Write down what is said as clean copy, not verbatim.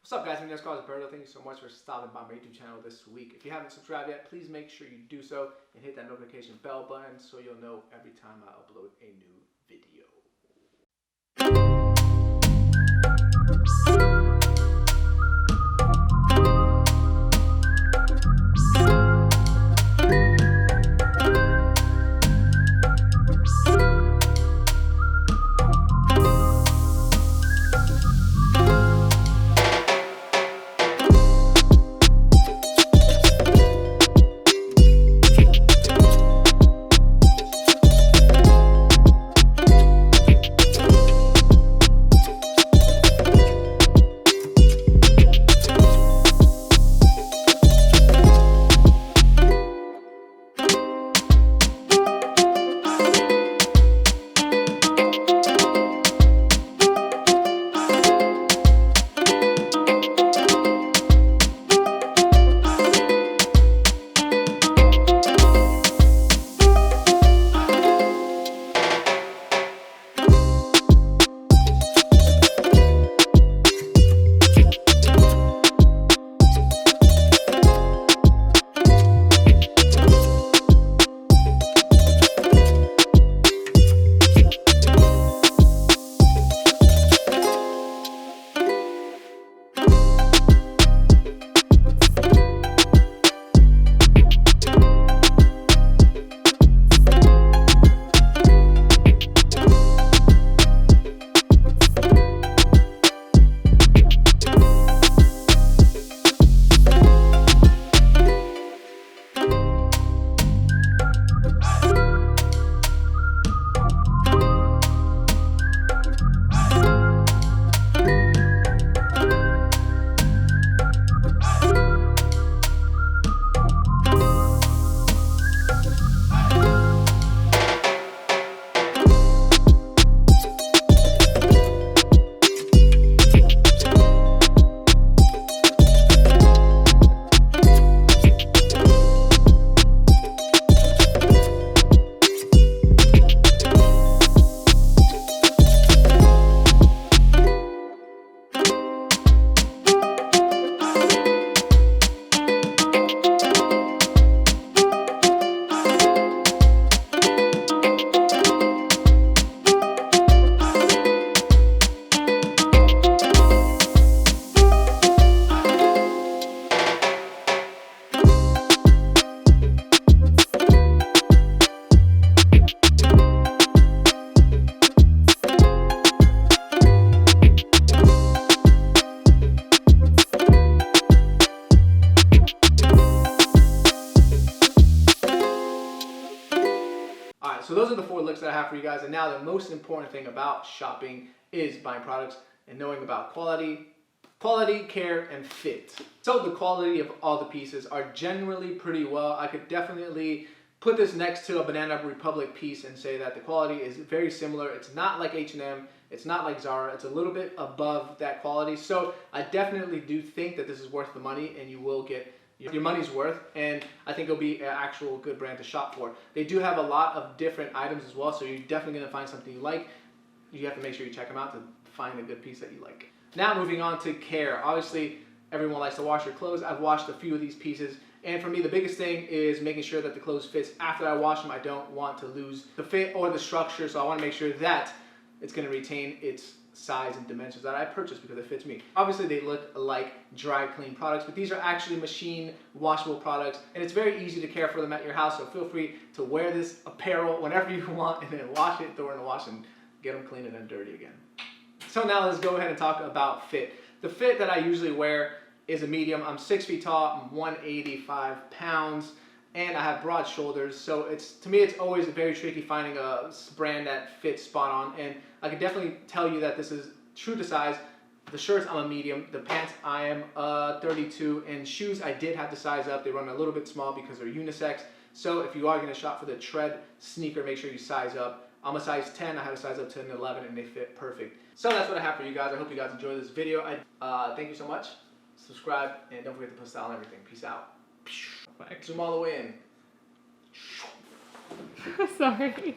What's up guys, my name is Carlos. Thank you so much for stopping by my YouTube channel this week. If you haven't subscribed yet, please make sure you do so and hit that notification bell button so you'll know every time I upload a new video. Alright, so those are the 4 looks that I have for you guys, and now the most important thing about shopping is buying products and knowing about quality, care, and fit. So the quality of all the pieces are generally pretty well. I could definitely put this next to a Banana Republic piece and say that the quality is very similar. It's not like H&M, it's not like Zara, it's a little bit above that quality. So I definitely do think that this is worth the money and you will get your money's worth, and I think it'll be an actual good brand to shop for. They do have a lot of different items as well, so you're definitely going to find something you like. You have to make sure you check them out to find a good piece that you like. Now moving on to care. Obviously, everyone likes to wash their clothes. I've washed a few of these pieces, and for me, the biggest thing is making sure that the clothes fits after I wash them. I don't want to lose the fit or the structure, so I want to make sure that it's going to retain its size and dimensions that I purchased because it fits me. Obviously they look like dry clean products, but these are actually machine washable products, and it's very easy to care for them at your house, so feel free to wear this apparel whenever you want and then wash it, throw it in the wash, and get them clean and then dirty again. So now let's go ahead and talk about fit. The fit that I usually wear is a medium. I'm 6 feet tall, I'm 185 pounds, and I have broad shoulders, so to me it's always very tricky finding a brand that fits spot on, and I can definitely tell you that this is true to size. The shirts, I'm a medium. The pants, I am 32, and shoes, I did have to size up. They run a little bit small because they're unisex, so if you are going to shop for the tread sneaker, make sure you size up. I'm a size 10, I have a size up to an 11, and they fit perfect. So that's what I have for you guys. I hope you guys enjoyed this video. Thank you so much. Subscribe, and don't forget to put style on everything. Peace out. Zoom all the way in. Sorry.